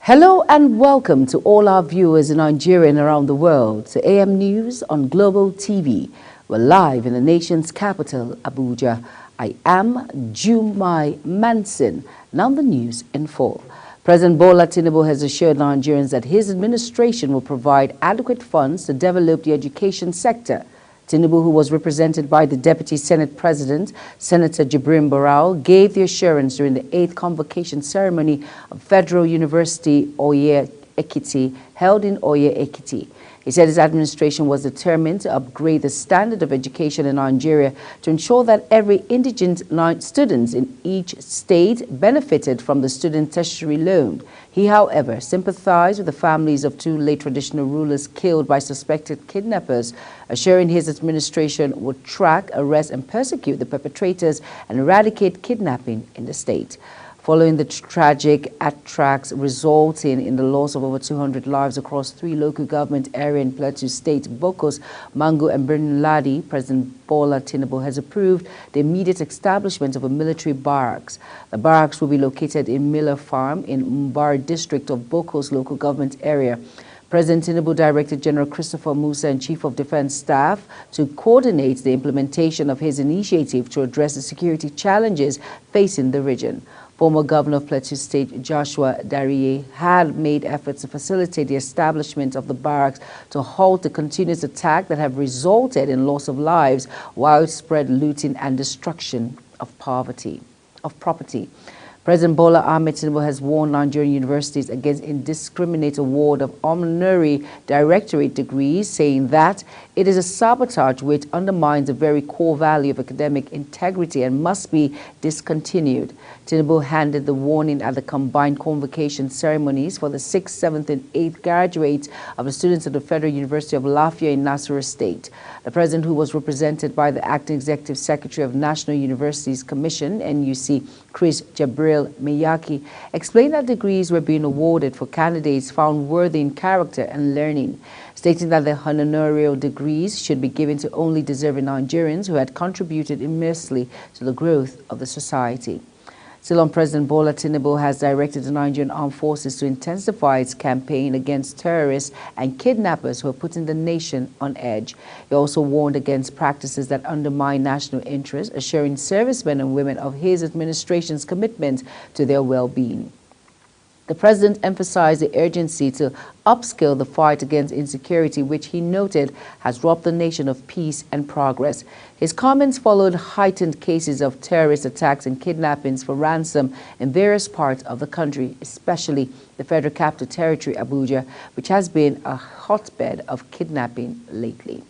Hello and welcome to all our viewers in Nigeria and around the world to AM News on Global TV. We're live in the nation's capital, Abuja. I am Jumai Manson. Now the news in full. President Bola Tinubu has assured Nigerians that his administration will provide adequate funds to develop the education sector. Tinubu, who was represented by the Deputy Senate President, Senator Jibrin Barau, gave the assurance during the 8th convocation ceremony of Federal University Oye Ekiti, held in Oye Ekiti. He said his administration was determined to upgrade the standard of education in Nigeria to ensure that every indigent student in each state benefited from the student tertiary loan. He, however, sympathized with the families of two late traditional rulers killed by suspected kidnappers, assuring his administration would track, arrest, and persecute the perpetrators and eradicate kidnapping in the state. Following the tragic attacks resulting in the loss of over 200 lives across 3 local government areas in Plateau State, Bokos, Mangu, and Birnin Ladi, President Bola Tinubu has approved the immediate establishment of a military barracks. The barracks will be located in Miller Farm in Mbar district of Bokos local government area. President Tinubu directed General Christopher Musa and Chief of Defense Staff to coordinate the implementation of his initiative to address the security challenges facing the region. Former Governor of Plateau State, Joshua Dariye, had made efforts to facilitate the establishment of the barracks to halt the continuous attack that have resulted in loss of lives, widespread looting and destruction of property. President Bola Ahmed Tinubu has warned Nigerian universities against indiscriminate award of honorary doctorate degrees, saying that it is a sabotage which undermines the very core value of academic integrity and must be discontinued. Tinubu handed the warning at the combined convocation ceremonies for the 6th, 7th, and 8th graduates of the students of the Federal University of Lafia in Nasarawa State. The president, who was represented by the acting executive secretary of National Universities Commission, NUC, Chris Jabril Miyaki, explained that degrees were being awarded for candidates found worthy in character and learning, stating that the honorary degrees should be given to only deserving Nigerians who had contributed immensely to the growth of the society. Still on, President Bola Tinubu has directed the Nigerian Armed Forces to intensify its campaign against terrorists and kidnappers who are putting the nation on edge. He also warned against practices that undermine national interests, assuring servicemen and women of his administration's commitment to their well-being. The president emphasized the urgency to upskill the fight against insecurity, which he noted has robbed the nation of peace and progress. His comments followed heightened cases of terrorist attacks and kidnappings for ransom in various parts of the country, especially the Federal Capital Territory, Abuja, which has been a hotbed of kidnapping lately.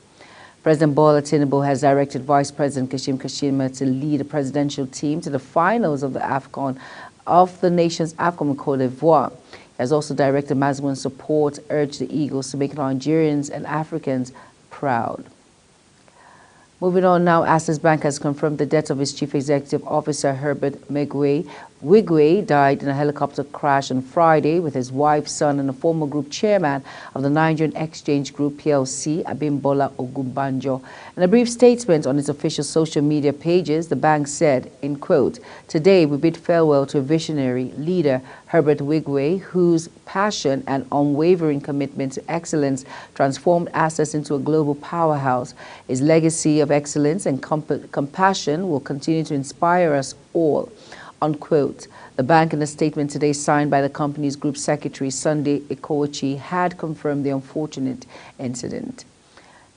President Bola Tinubu has directed Vice President Kashim Shettima to lead a presidential team to the finals of the AFCON of the nation's AFCON in Cote d'Ivoire. He has also directed maximum support, urged the Eagles to make Nigerians and Africans proud. Moving on now, Access Bank has confirmed the death of its Chief Executive Officer, Herbert Wigwe. Wigwe died in a helicopter crash on Friday with his wife, son, and a former group chairman of the Nigerian Exchange Group PLC, Abimbola Ogunbanjo. In a brief statement on its official social media pages, the bank said, in quote, "Today we bid farewell to a visionary leader, Herbert Wigwe, whose passion and unwavering commitment to excellence transformed Access into a global powerhouse. His legacy of excellence and compassion will continue to inspire us all." Unquote. The bank, in a statement today signed by the company's group secretary, Sunday Ikochi, had confirmed the unfortunate incident.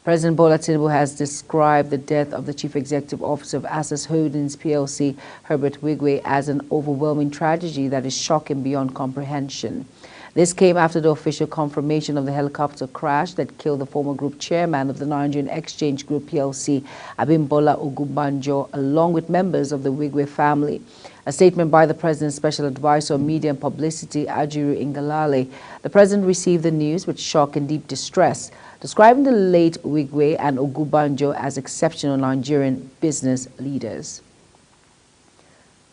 President Bola Tinubu has described the death of the Chief Executive Officer of Access Holdings PLC, Herbert Wigwe, as an overwhelming tragedy that is shocking beyond comprehension. This came after the official confirmation of the helicopter crash that killed the former group chairman of the Nigerian Exchange Group PLC, Abimbola Ogunbanjo, along with members of the Wigwe family. A statement by the President's Special Advisor on Media and Publicity, Ajiru Ngalale, the President received the news with shock and deep distress, describing the late Wigwe and Ogunbanjo as exceptional Nigerian business leaders.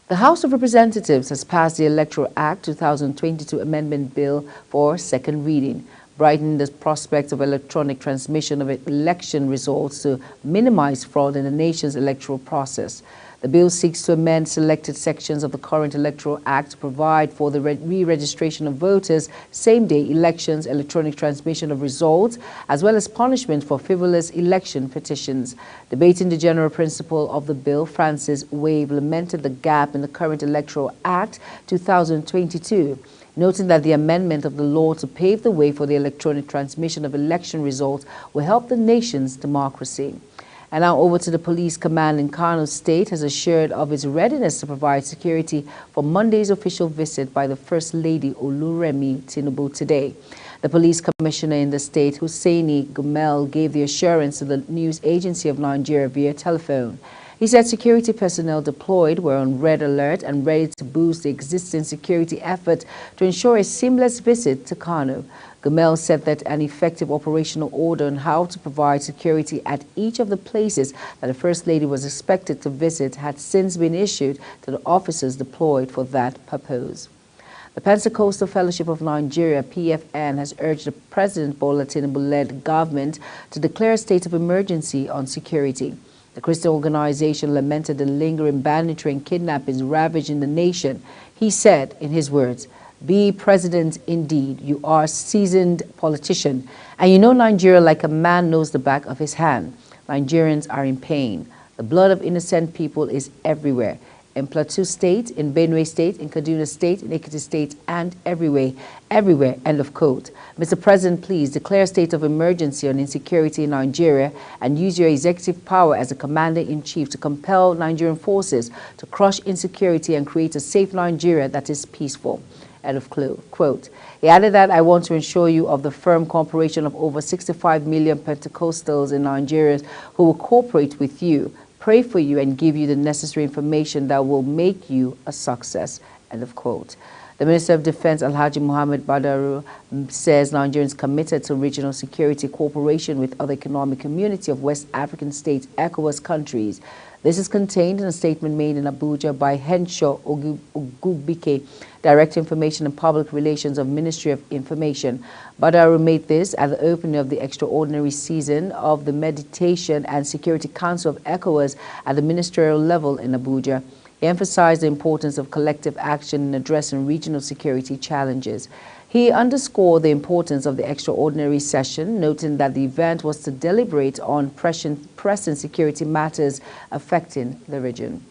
The House of Representatives has passed the Electoral Act 2022 Amendment Bill for second reading. brightening the prospect of electronic transmission of election results to minimize fraud in the nation's electoral process. The bill seeks to amend selected sections of the current Electoral Act to provide for the re-registration of voters, same-day elections, electronic transmission of results, as well as punishment for frivolous election petitions. Debating the general principle of the bill, Francis Wave lamented the gap in the current Electoral Act 2022, noting that the amendment of the law to pave the way for the electronic transmission of election results will help the nation's democracy. And now over to the police command in Kano State has assured of its readiness to provide security for Monday's official visit by the First Lady Oluremi Tinubu today. The police commissioner in the state, Hussaini Gumel, gave the assurance to the News Agency of Nigeria via telephone. He said security personnel deployed were on red alert and ready to boost the existing security effort to ensure a seamless visit to Kano. Gumel said that an effective operational order on how to provide security at each of the places that the First Lady was expected to visit had since been issued to the officers deployed for that purpose. The Pentecostal Fellowship of Nigeria, PFN, has urged the President Bola Tinubu-led government to declare a state of emergency on security. The Christian organization lamented the lingering banditry and kidnappings ravaging the nation. He said, in his words, "Be president indeed, you are a seasoned politician, and you know Nigeria like a man knows the back of his hand. Nigerians are in pain. The blood of innocent people is everywhere. In Plateau State, in Benue State, in Kaduna State, in Ekiti State, and everywhere, end of quote. Mr. President, please declare a state of emergency on insecurity in Nigeria and use your executive power as a commander-in-chief to compel Nigerian forces to crush insecurity and create a safe Nigeria that is peaceful." End of quote. He added that, "I want to assure you of the firm cooperation of over 65 million Pentecostals in Nigeria who will cooperate with you, pray for you, and give you the necessary information that will make you a success." End of quote. The Minister of Defense, Alhaji Muhammad Badaru, says Nigerians committed to regional security cooperation with other economic community of West African states, ECOWAS countries. This is contained in a statement made in Abuja by Henshaw Ogubike, Director Information and Public Relations of Ministry of Information. Badaru made this at the opening of the extraordinary season of the Mediation and Security Council of ECOWAS at the ministerial level in Abuja. He emphasized the importance of collective action in addressing regional security challenges. He underscored the importance of the extraordinary session, noting that the event was to deliberate on pressing security matters affecting the region.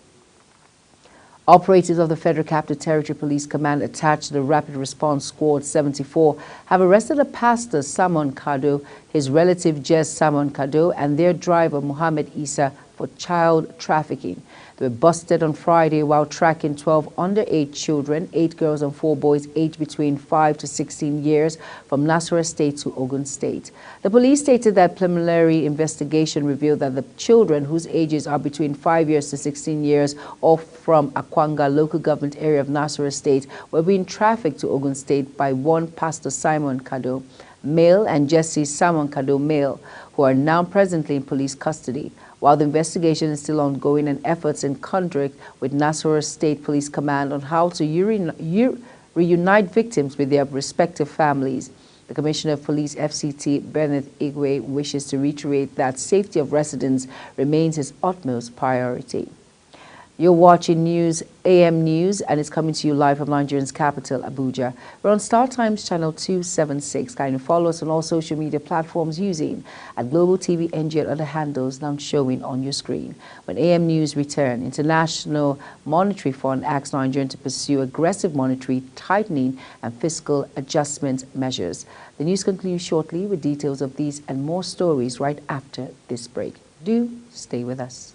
Operatives of the Federal Capital Territory Police Command attached to the Rapid Response Squad 74 have arrested a pastor, Samon Kado, his relative Jess Samon Kado, and their driver, Muhammad Isa, for child trafficking. They were busted on Friday while tracking 12 underage children, 8 girls and 4 boys aged between 5 to 16 years from Nasarawa State to Ogun State. The police stated that preliminary investigation revealed that the children, whose ages are between 5 years to 16 years, all from Akwanga local government area of Nasarawa State, were being trafficked to Ogun State by one Pastor Simon Kado, male, and Jesse Simon Kado, male, who are now presently in police custody. While the investigation is still ongoing and efforts in conjunction with Nasarawa State Police Command on how to reunite victims with their respective families. The Commissioner of Police FCT, Bernard Igwe, wishes to reiterate that safety of residents remains his utmost priority. You're watching AM News, and it's coming to you live from Nigeria's capital, Abuja. We're on Star Times channel 276. Kindly follow us on all social media platforms using at Global TV NG and other handles now showing on your screen. When AM News return, International Monetary Fund asks Nigerians to pursue aggressive monetary tightening and fiscal adjustment measures. The news concludes shortly with details of these and more stories right after this break. Do stay with us.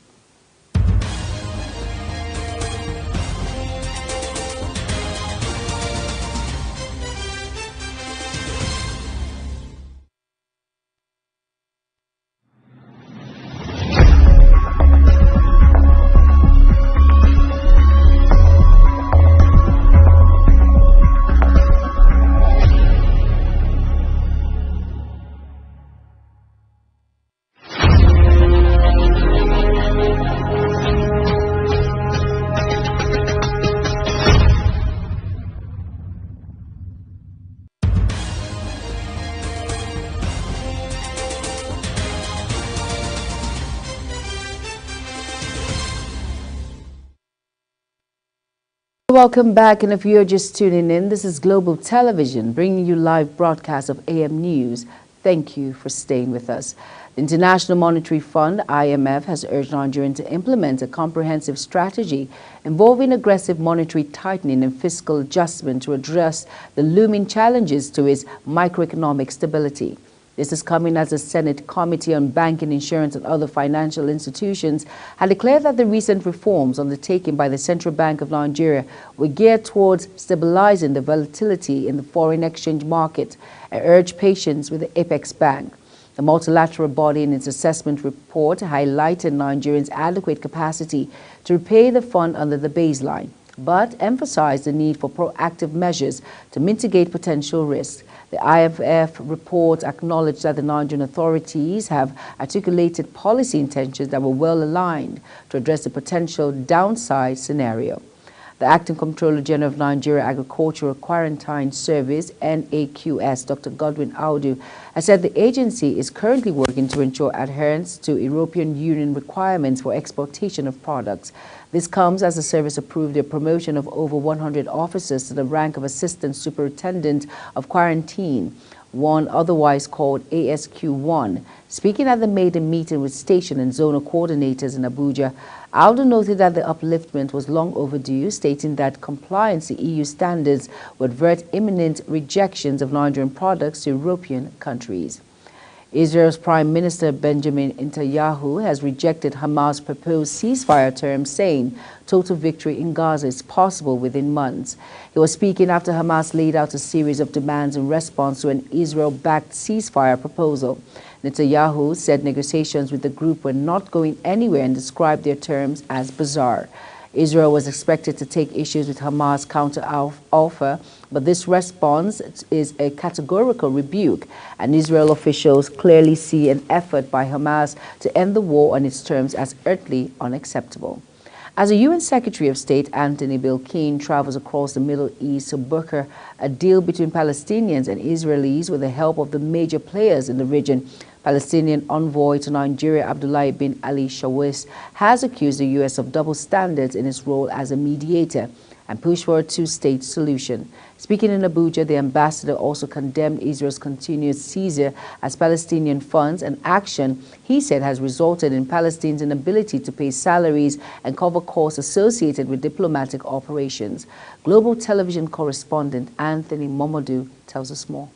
Welcome back, and if you're just tuning in, this is Global Television bringing you live broadcasts of AM News. Thank you for staying with us. The International Monetary Fund, IMF, has urged Nigeria to implement a comprehensive strategy involving aggressive monetary tightening and fiscal adjustment to address the looming challenges to its macroeconomic stability. This is coming as the Senate Committee on Banking, Insurance and Other Financial Institutions had declared that the recent reforms undertaken by the Central Bank of Nigeria were geared towards stabilizing the volatility in the foreign exchange market and urged patience with the Apex Bank. The multilateral body in its assessment report highlighted Nigeria's adequate capacity to repay the fund under the baseline, but emphasized the need for proactive measures to mitigate potential risks. The IMF report acknowledged that the Nigerian authorities have articulated policy intentions that were well aligned to address the potential downside scenario. The Acting Comptroller General of Nigeria Agricultural Quarantine Service, NAQS, Dr. Godwin Audu, has said the agency is currently working to ensure adherence to European Union requirements for exportation of products. This comes as the service approved the promotion of over 100 officers to the rank of Assistant Superintendent of Quarantine, one otherwise called ASQ1. Speaking at the maiden meeting with station and zonal coordinators in Abuja, Aldo noted that the upliftment was long overdue, stating that compliance to EU standards would avert imminent rejections of Nigerian products to European countries. Israel's Prime Minister Benjamin Netanyahu has rejected Hamas' proposed ceasefire terms, saying total victory in Gaza is possible within months. He was speaking after Hamas laid out a series of demands in response to an Israel-backed ceasefire proposal. Netanyahu said negotiations with the group were not going anywhere and described their terms as bizarre. Israel was expected to take issues with Hamas' counter-offer, but this response is a categorical rebuke, and Israel officials clearly see an effort by Hamas to end the war on its terms as utterly unacceptable. As the UN Secretary of State Anthony Blinken travels across the Middle East to broker a deal between Palestinians and Israelis with the help of the major players in the region, Palestinian envoy to Nigeria Abdullah bin Ali Shawis has accused the U.S. of double standards in its role as a mediator and pushed for a two-state solution. Speaking in Abuja, the ambassador also condemned Israel's continued seizure as Palestinian funds, an action he said has resulted in Palestinians' inability to pay salaries and cover costs associated with diplomatic operations. Global Television correspondent Anthony Momodu tells us more.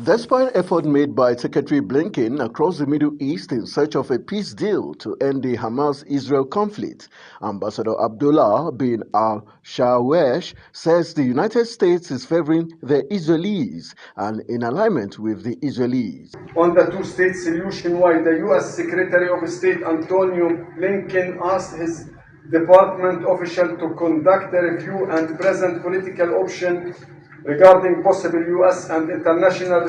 Despite effort made by Secretary Blinken across the Middle East in search of a peace deal to end the Hamas-Israel conflict, Ambassador Abdullah bin al-Shawesh says the United States is favoring the Israelis and in alignment with the Israelis. On the two-state solution, why the U.S. Secretary of State Antonio Blinken asked his department official to conduct a review and present political option regarding possible U.S. and international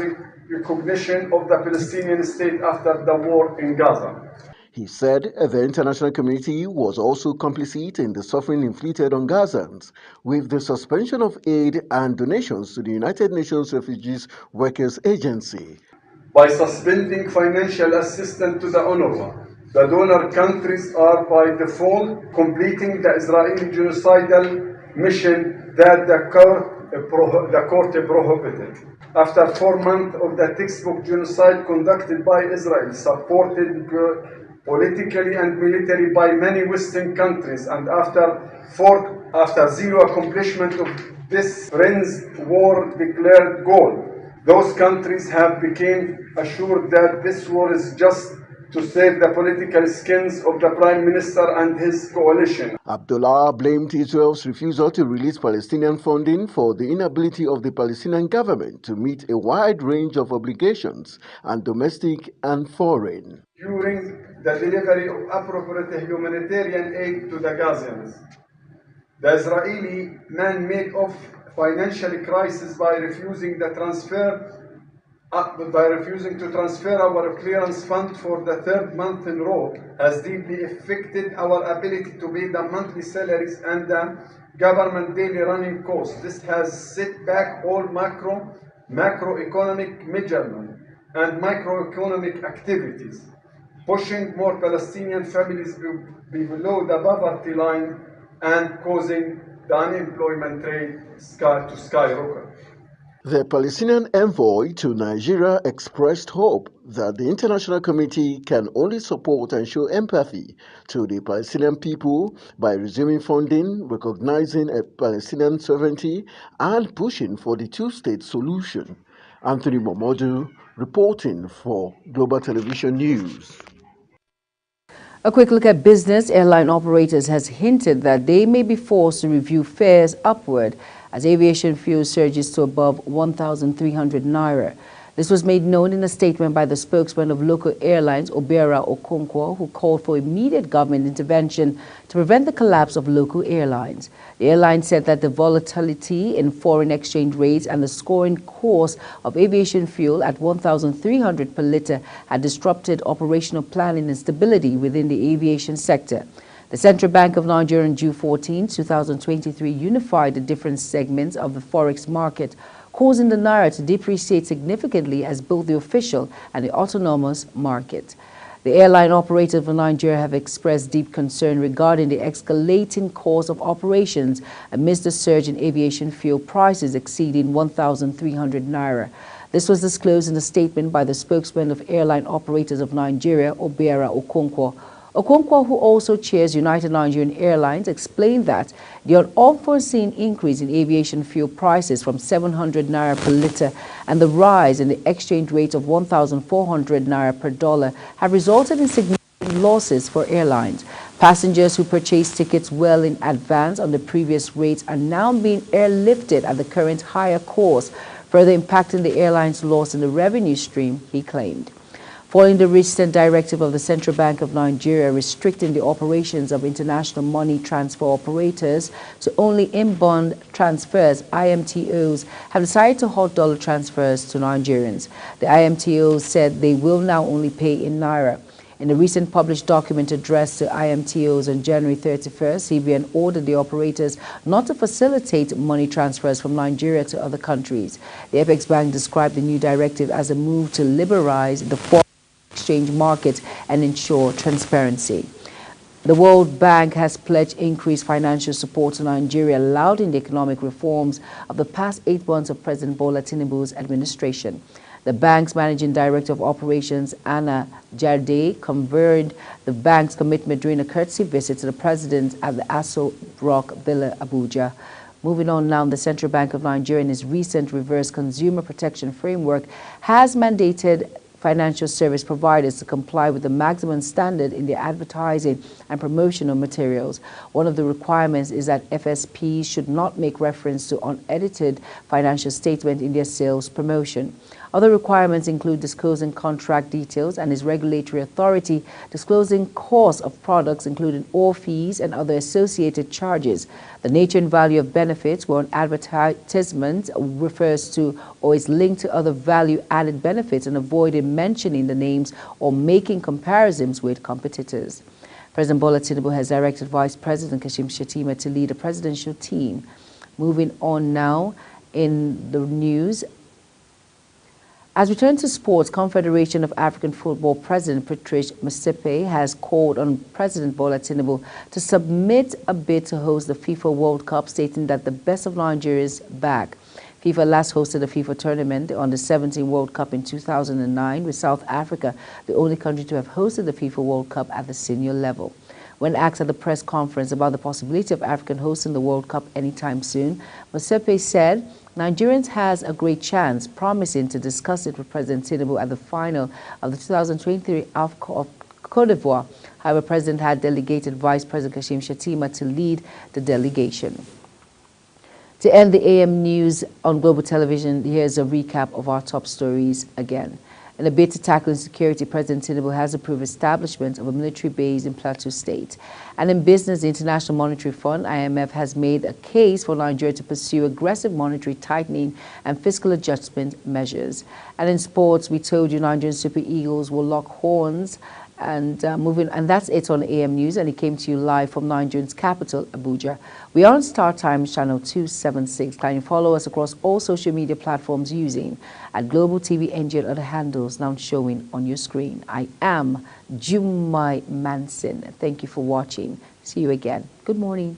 recognition of the Palestinian state after the war in Gaza. He said the international community was also complicit in the suffering inflicted on Gazans, with the suspension of aid and donations to the United Nations Refugees Workers Agency. By suspending financial assistance to the UNRWA, the donor countries are by default completing the Israeli genocidal mission that the court prohibited. After 4 months of the textbook genocide conducted by Israel, supported politically and military by many Western countries, and after zero accomplishment of this friends war declared goal, those countries have become assured that this war is just to save the political skins of the Prime Minister and his coalition. Abdullah blamed Israel's refusal to release Palestinian funding for the inability of the Palestinian government to meet a wide range of obligations, and domestic and foreign. During the delivery of appropriate humanitarian aid to the Gazans, the Israeli man-made of financial crisis by refusing to transfer our clearance fund for the third month in a row has deeply affected our ability to pay the monthly salaries and the government daily running costs. This has set back all macroeconomic measurement and microeconomic activities, pushing more Palestinian families below the poverty line and causing the unemployment rate to skyrocket. The Palestinian envoy to Nigeria expressed hope that the international community can only support and show empathy to the Palestinian people by resuming funding, recognizing a Palestinian sovereignty, and pushing for the two-state solution. Anthony Momodu reporting for Global Television News. A quick look at business. Airline operators has hinted that they may be forced to review fares upward as aviation fuel surges to above 1,300 naira. This was made known in a statement by the spokesman of local airlines, Obiora Okonkwo, who called for immediate government intervention to prevent the collapse of local airlines. The airline said that the volatility in foreign exchange rates and the soaring cost of aviation fuel at 1,300 per litre had disrupted operational planning and stability within the aviation sector. The Central Bank of Nigeria on June 14, 2023 unified the different segments of the forex market, causing the naira to depreciate significantly as both the official and the autonomous market. The airline operators of Nigeria have expressed deep concern regarding the escalating cost of operations amidst the surge in aviation fuel prices exceeding 1,300 naira. This was disclosed in a statement by the spokesman of Airline Operators of Nigeria, Obiora Okonkwo. Okonkwo, who also chairs United Nigerian Airlines, explained that the unforeseen increase in aviation fuel prices from 700 naira per litre and the rise in the exchange rate of 1,400 naira per dollar have resulted in significant losses for airlines. Passengers who purchased tickets well in advance on the previous rates are now being airlifted at the current higher cost, further impacting the airline's loss in the revenue stream, he claimed. Following the recent directive of the Central Bank of Nigeria restricting the operations of international money transfer operators to only inbound transfers, IMTOs have decided to halt dollar transfers to Nigerians. The IMTOs said they will now only pay in naira. In a recent published document addressed to IMTOs on January 31st, CBN ordered the operators not to facilitate money transfers from Nigeria to other countries. The Apex Bank described the new directive as a move to liberalize the foreign exchange market and ensure transparency. The World Bank has pledged increased financial support to Nigeria, lauding the economic reforms of the past 8 months of President Bola Tinubu's administration. The bank's managing director of operations, Anna Jarde, confirmed the bank's commitment during a courtesy visit to the president at the Aso Rock Villa, Abuja. Moving on now, the Central Bank of Nigeria, in its recent reverse consumer protection framework, has mandated financial service providers to comply with the maximum standard in their advertising and promotional materials. One of the requirements is that FSPs should not make reference to unedited financial statement in their sales promotion. Other requirements include disclosing contract details and its regulatory authority, disclosing costs of products including all fees and other associated charges, the nature and value of benefits where an advertisement refers to or is linked to other value-added benefits, and avoiding mentioning the names or making comparisons with competitors. President Bola Tinubu has directed Vice President Kashim Shettima to lead a presidential team. Moving on now in the news. As we turn to sports, Confederation of African Football President Patrice Motsepe has called on President Bola Tinubu to submit a bid to host the FIFA World Cup, stating that the best of Nigeria is back. FIFA last hosted a FIFA tournament on the 17 World Cup in 2009, with South Africa the only country to have hosted the FIFA World Cup at the senior level. When asked at the press conference about the possibility of Africa hosting the World Cup anytime soon, Motsepe said Nigerians has a great chance, promising to discuss it with President Tinubu at the final of the 2023 AFCON of Cote d'Ivoire. However, President had delegated Vice President Kashim Shettima to lead the delegation. To end the AM news on Global Television, here's a recap of our top stories again. In a bid to tackle insecurity, President Tinubu has approved establishment of a military base in Plateau State. And in business, the International Monetary Fund, IMF, has made a case for Nigeria to pursue aggressive monetary tightening and fiscal adjustment measures. And in sports, we told you Nigerian Super Eagles will lock horns. And that's it on AM News, and it came to you live from Nigeria's capital, Abuja. We are on Star Times channel 276. Kindly follow us across all social media platforms using at Global TV NG and other handles now showing on your screen. I am Jumai Manson. Thank you for watching. See you again. Good morning.